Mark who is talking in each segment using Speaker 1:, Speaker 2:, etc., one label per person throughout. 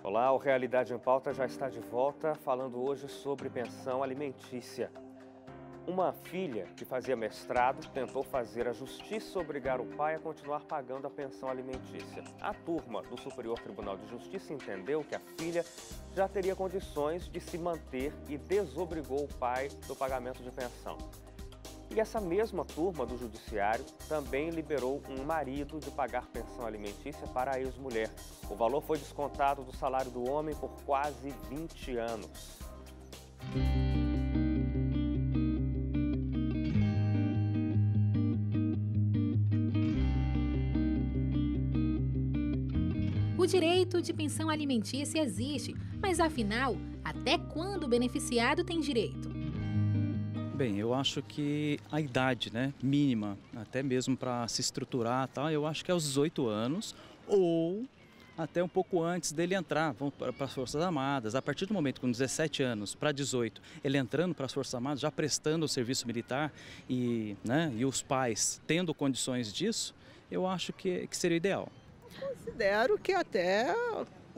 Speaker 1: Olá, o Realidade em Pauta já está de volta, falando hoje sobre pensão alimentícia. Uma filha que fazia mestrado tentou fazer a justiça obrigar o pai a continuar pagando a pensão alimentícia. A turma do Superior Tribunal de Justiça entendeu que a filha já teria condições de se manter e desobrigou o pai do pagamento de pensão. E essa mesma turma do Judiciário também liberou um marido de pagar pensão alimentícia para a ex-mulher. O valor foi descontado do salário do homem por quase 20 anos.
Speaker 2: O direito de pensão alimentícia existe, mas afinal, até quando o beneficiado tem direito?
Speaker 3: Bem, eu acho que a idade, mínima, até mesmo para se estruturar, eu acho que é aos 18 anos ou até um pouco antes dele entrar para as Forças Armadas. A partir do momento com 17 anos para 18, ele entrando para as Forças Armadas, já prestando o serviço militar e os pais tendo condições disso, eu acho que seria ideal.
Speaker 4: Considero que até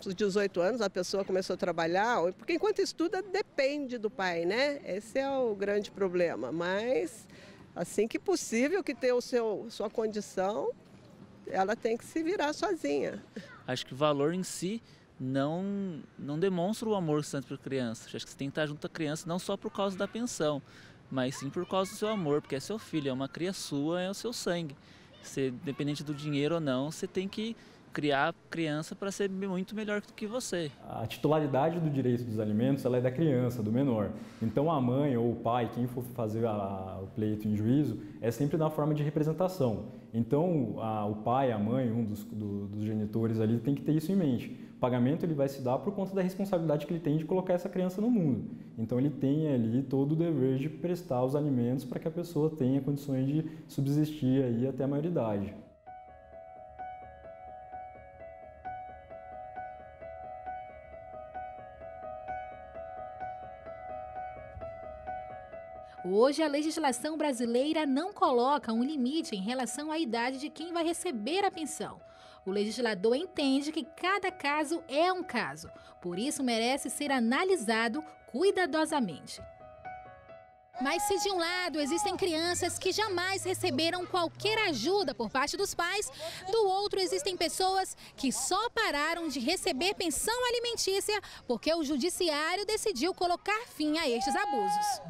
Speaker 4: os 18 anos a pessoa começou a trabalhar, porque enquanto estuda depende do pai, né? Esse é o grande problema, mas assim que possível que tenha sua condição, ela tem que se virar sozinha.
Speaker 5: Acho que o valor em si não demonstra o amor que você sente por criança. Acho que você tem que estar junto à criança não só por causa da pensão, mas sim por causa do seu amor, porque é seu filho, é uma cria sua, é o seu sangue. Você, independente do dinheiro ou não, você tem que criar a criança para ser muito melhor do que você.
Speaker 6: A titularidade do direito dos alimentos ela é da criança, do menor. Então a mãe ou o pai, quem for fazer o pleito em juízo, é sempre na forma de representação. Então o pai, a mãe, um dos genitores ali tem que ter isso em mente. O pagamento ele vai se dar por conta da responsabilidade que ele tem de colocar essa criança no mundo. Então ele tem ali todo o dever de prestar os alimentos para que a pessoa tenha condições de subsistir aí até a maioridade.
Speaker 2: Hoje, a legislação brasileira não coloca um limite em relação à idade de quem vai receber a pensão. O legislador entende que cada caso é um caso, por isso merece ser analisado cuidadosamente. Mas se de um lado existem crianças que jamais receberam qualquer ajuda por parte dos pais, do outro existem pessoas que só pararam de receber pensão alimentícia porque o judiciário decidiu colocar fim a estes abusos.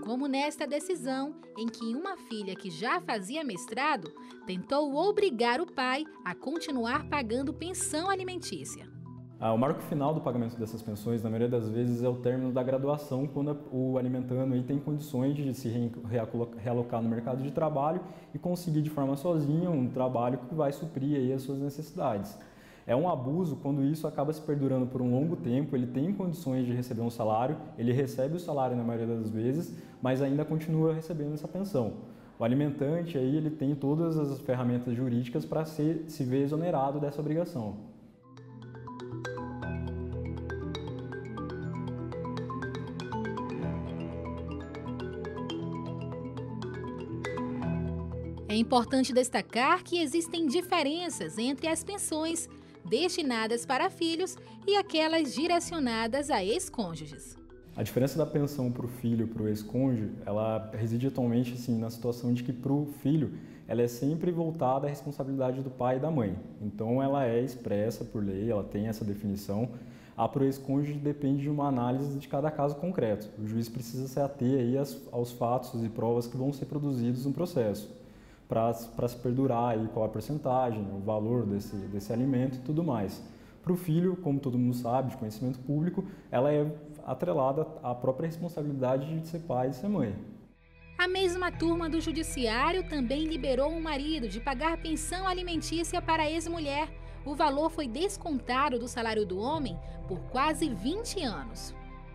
Speaker 2: Como nesta decisão, em que uma filha que já fazia mestrado tentou obrigar o pai a continuar pagando pensão alimentícia.
Speaker 6: O marco final do pagamento dessas pensões, na maioria das vezes, é o término da graduação, quando o alimentando aí tem condições de se realocar no mercado de trabalho e conseguir de forma sozinha um trabalho que vai suprir aí as suas necessidades. É um abuso quando isso acaba se perdurando por um longo tempo, ele tem condições de receber um salário, ele recebe o salário na maioria das vezes, mas ainda continua recebendo essa pensão. O alimentante aí, ele tem todas as ferramentas jurídicas para se ver exonerado dessa obrigação.
Speaker 2: É importante destacar que existem diferenças entre as pensões destinadas para filhos e aquelas direcionadas a ex-cônjuges.
Speaker 6: A diferença da pensão para o filho, para o ex-cônjuge, ela reside atualmente na situação de que para o filho ela é sempre voltada à responsabilidade do pai e da mãe. Então ela é expressa por lei, ela tem essa definição. Para o ex-cônjuge depende de uma análise de cada caso concreto. O juiz precisa se ater aí aos fatos e provas que vão ser produzidos no processo, para se perdurar aí qual a porcentagem, o valor desse alimento e tudo mais. Para o filho, como todo mundo sabe, de conhecimento público, ela é atrelada à própria responsabilidade de ser pai e de ser mãe.
Speaker 2: A mesma turma do Judiciário também liberou um marido de pagar pensão alimentícia para a ex-mulher. O valor foi descontado do salário do homem por quase 20 anos.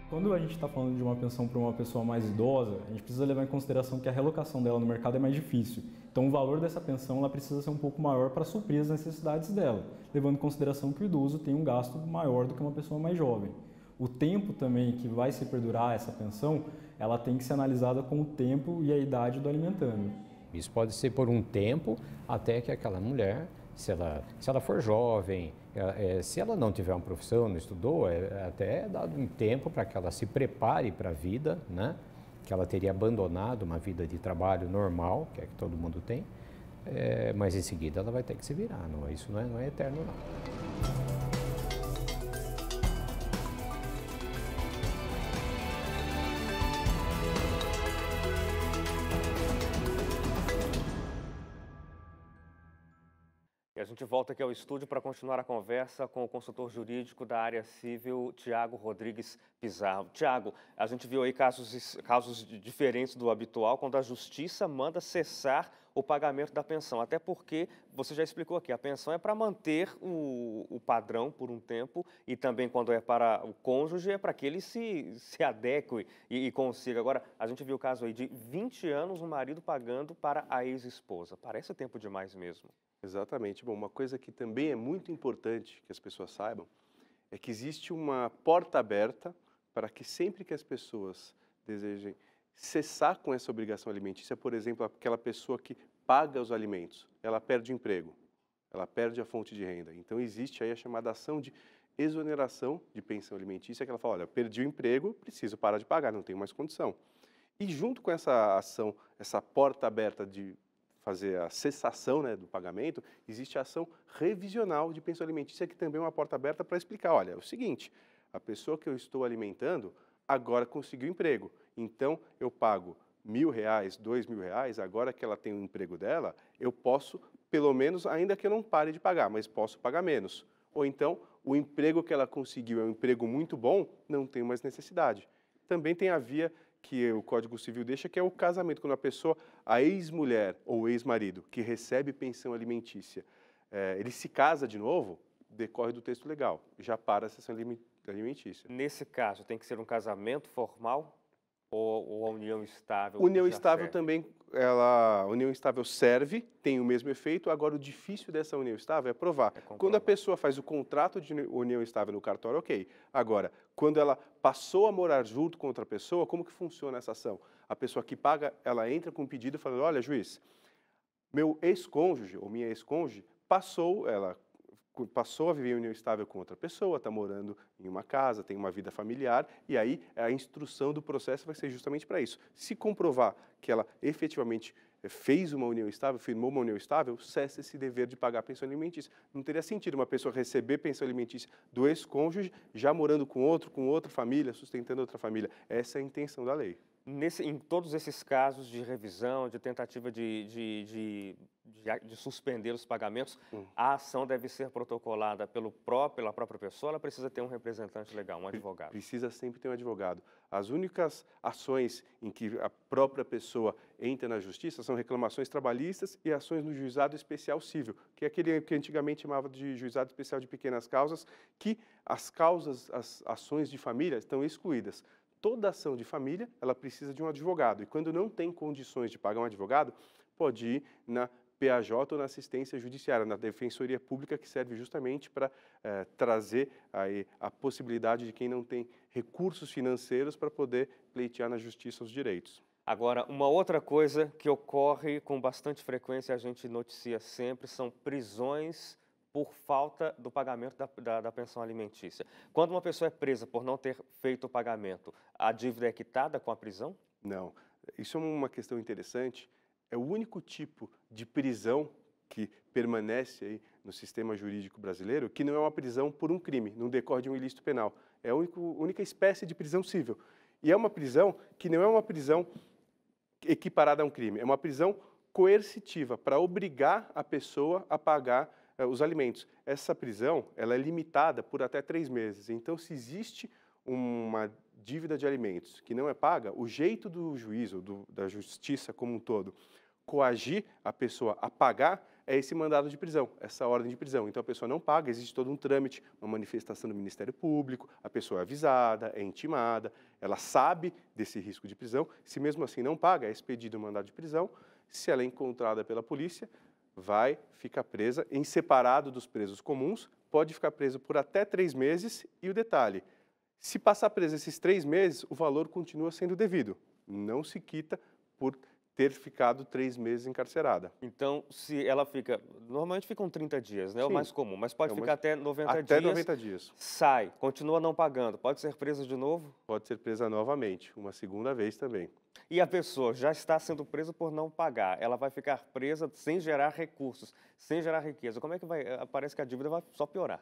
Speaker 6: Quando a gente está falando de uma pensão para uma pessoa mais idosa, a gente precisa levar em consideração que a relocação dela no mercado é mais difícil. Então o valor dessa pensão ela precisa ser um pouco maior para suprir as necessidades dela, levando em consideração que o idoso tem um gasto maior do que uma pessoa mais jovem. O tempo também que vai se perdurar essa pensão, ela tem que ser analisada com o tempo e a idade do alimentando.
Speaker 7: Isso pode ser por um tempo até que aquela mulher se ela for jovem, se ela não tiver uma profissão, não estudou, até é dado um tempo para que ela se prepare para a vida, né? Que ela teria abandonado uma vida de trabalho normal, que é que todo mundo tem, mas em seguida ela vai ter que se virar, isso não é eterno, não.
Speaker 1: A gente volta aqui ao estúdio para continuar a conversa com o consultor jurídico da área civil, Tiago Rodrigues Pizarro. Tiago, a gente viu aí casos diferentes do habitual, quando a justiça manda cessar o pagamento da pensão, até porque, você já explicou aqui, a pensão é para manter o padrão por um tempo e também quando é para o cônjuge é para que ele se adeque e consiga. Agora, a gente viu o caso aí de 20 anos o marido pagando para a ex-esposa. Parece tempo demais mesmo.
Speaker 8: Exatamente. Bom, uma coisa que também é muito importante que as pessoas saibam é que existe uma porta aberta para que sempre que as pessoas desejem cessar com essa obrigação alimentícia, por exemplo, aquela pessoa que paga os alimentos, ela perde o emprego, ela perde a fonte de renda. Então existe aí a chamada ação de exoneração de pensão alimentícia, que ela fala, olha, perdi o emprego, preciso parar de pagar, não tenho mais condição. E junto com essa ação, essa porta aberta de fazer a cessação, né, do pagamento, existe a ação revisional de pensão alimentícia, que também é uma porta aberta para explicar, olha, é o seguinte, a pessoa que eu estou alimentando agora conseguiu emprego, então eu pago R$1.000, R$2.000, agora que ela tem o emprego dela, eu posso, pelo menos, ainda que eu não pare de pagar, mas posso pagar menos. Ou então, o emprego que ela conseguiu é um emprego muito bom, não tem mais necessidade. Também tem a via que o Código Civil deixa, que é o casamento, quando a pessoa, a ex-mulher ou ex-marido, que recebe pensão alimentícia, ele se casa de novo, decorre do texto legal, já para a sessão alimentícia.
Speaker 1: Nesse caso, tem que ser um casamento formal ou a união estável?
Speaker 8: União estável
Speaker 1: serve?
Speaker 8: também, a união estável serve, tem o mesmo efeito, agora o difícil dessa união estável é provar. Quando a pessoa faz o contrato de união estável no cartório, ok. Agora, quando ela passou a morar junto com outra pessoa, como que funciona essa ação? A pessoa que paga, ela entra com um pedido falando, olha, juiz, meu ex-cônjuge ou minha ex-cônjuge passou a viver em união estável com outra pessoa, está morando em uma casa, tem uma vida familiar, e aí a instrução do processo vai ser justamente para isso. Se comprovar que ela efetivamente fez uma união estável, firmou uma união estável, cessa esse dever de pagar pensão alimentícia. Não teria sentido uma pessoa receber pensão alimentícia do ex-cônjuge, já morando com outra família, sustentando outra família. Essa é a intenção da lei.
Speaker 1: Em todos esses casos de revisão, de tentativa de suspender os pagamentos, a ação deve ser protocolada pela própria pessoa, ela precisa ter um representante legal, um advogado?
Speaker 8: Precisa sempre ter um advogado. As únicas ações em que a própria pessoa entra na justiça são reclamações trabalhistas e ações no juizado especial civil, que é aquele que antigamente chamava de juizado especial de pequenas causas, que as ações de família estão excluídas. Toda ação de família, ela precisa de um advogado. E quando não tem condições de pagar um advogado, pode ir na PAJ ou na assistência judiciária, na Defensoria Pública, que serve justamente para trazer aí a possibilidade de quem não tem recursos financeiros para poder pleitear na justiça os direitos.
Speaker 1: Agora, uma outra coisa que ocorre com bastante frequência, a gente noticia sempre, são prisões por falta do pagamento da pensão alimentícia. Quando uma pessoa é presa por não ter feito o pagamento, a dívida é quitada com a prisão?
Speaker 8: Não. Isso é uma questão interessante. É o único tipo de prisão que permanece aí no sistema jurídico brasileiro que não é uma prisão por um crime, não decorre de um ilícito penal. É a única espécie de prisão civil. E é uma prisão que não é uma prisão equiparada a um crime, é uma prisão coercitiva, para obrigar a pessoa a pagar os alimentos. Essa prisão, ela é limitada por até 3 meses. Então, se existe uma dívida de alimentos que não é paga, o jeito do juiz ou da justiça como um todo coagir a pessoa a pagar é esse mandado de prisão, essa ordem de prisão. Então, a pessoa não paga, existe todo um trâmite, uma manifestação do Ministério Público, a pessoa é avisada, é intimada, ela sabe desse risco de prisão. Se mesmo assim não paga, é expedido o mandado de prisão. Se ela é encontrada pela polícia, vai ficar presa em separado dos presos comuns, pode ficar preso por até 3 meses e o detalhe, se passar preso esses 3 meses, o valor continua sendo devido, não se quita por ter ficado 3 meses encarcerada.
Speaker 1: Então, se ela fica... Normalmente ficam 30 dias, né? É o
Speaker 8: Sim.
Speaker 1: mais comum, mas pode
Speaker 8: É o
Speaker 1: ficar
Speaker 8: mais-
Speaker 1: até 90
Speaker 8: Até
Speaker 1: dias.
Speaker 8: 90 dias.
Speaker 1: Sai, continua não pagando. Pode ser presa de novo?
Speaker 8: Pode ser presa novamente, uma segunda vez também.
Speaker 1: E a pessoa já está sendo presa por não pagar. Ela vai ficar presa sem gerar recursos, sem gerar riqueza. Como é que vai? Parece que a dívida vai só piorar.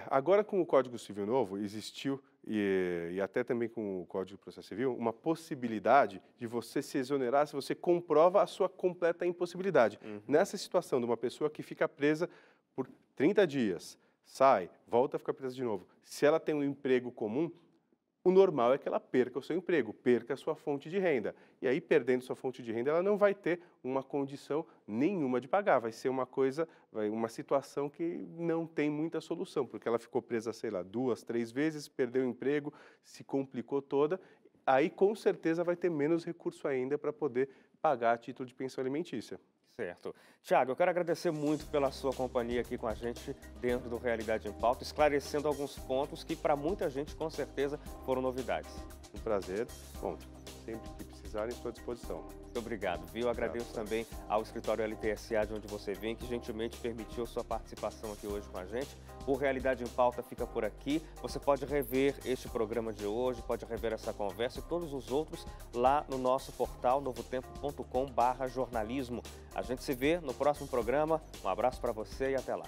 Speaker 8: Agora com o Código Civil novo, existiu, e até também com o Código de Processo Civil, uma possibilidade de você se exonerar se você comprova a sua completa impossibilidade. Nessa situação de uma pessoa que fica presa por 30 dias, sai, volta a ficar presa de novo. Se ela tem um emprego comum, o normal é que ela perca o seu emprego, perca a sua fonte de renda. E aí, perdendo sua fonte de renda, ela não vai ter uma condição nenhuma de pagar. Vai ser uma situação que não tem muita solução, porque ela ficou presa, sei lá, 2, 3 vezes, perdeu o emprego, se complicou toda. Aí, com certeza, vai ter menos recurso ainda para poder pagar a título de pensão alimentícia.
Speaker 1: Certo. Tiago, eu quero agradecer muito pela sua companhia aqui com a gente dentro do Realidade em Pauta, esclarecendo alguns pontos que para muita gente com certeza foram novidades.
Speaker 8: Um prazer. Bom, sempre que precisarem, estou à disposição.
Speaker 1: Muito obrigado, viu? Eu agradeço também ao escritório LTSA de onde você vem, que gentilmente permitiu sua participação aqui hoje com a gente. O Realidade em Pauta fica por aqui. Você pode rever este programa de hoje, pode rever essa conversa e todos os outros lá no nosso portal novotempo.com/jornalismo. A gente se vê no próximo programa. Um abraço para você e até lá.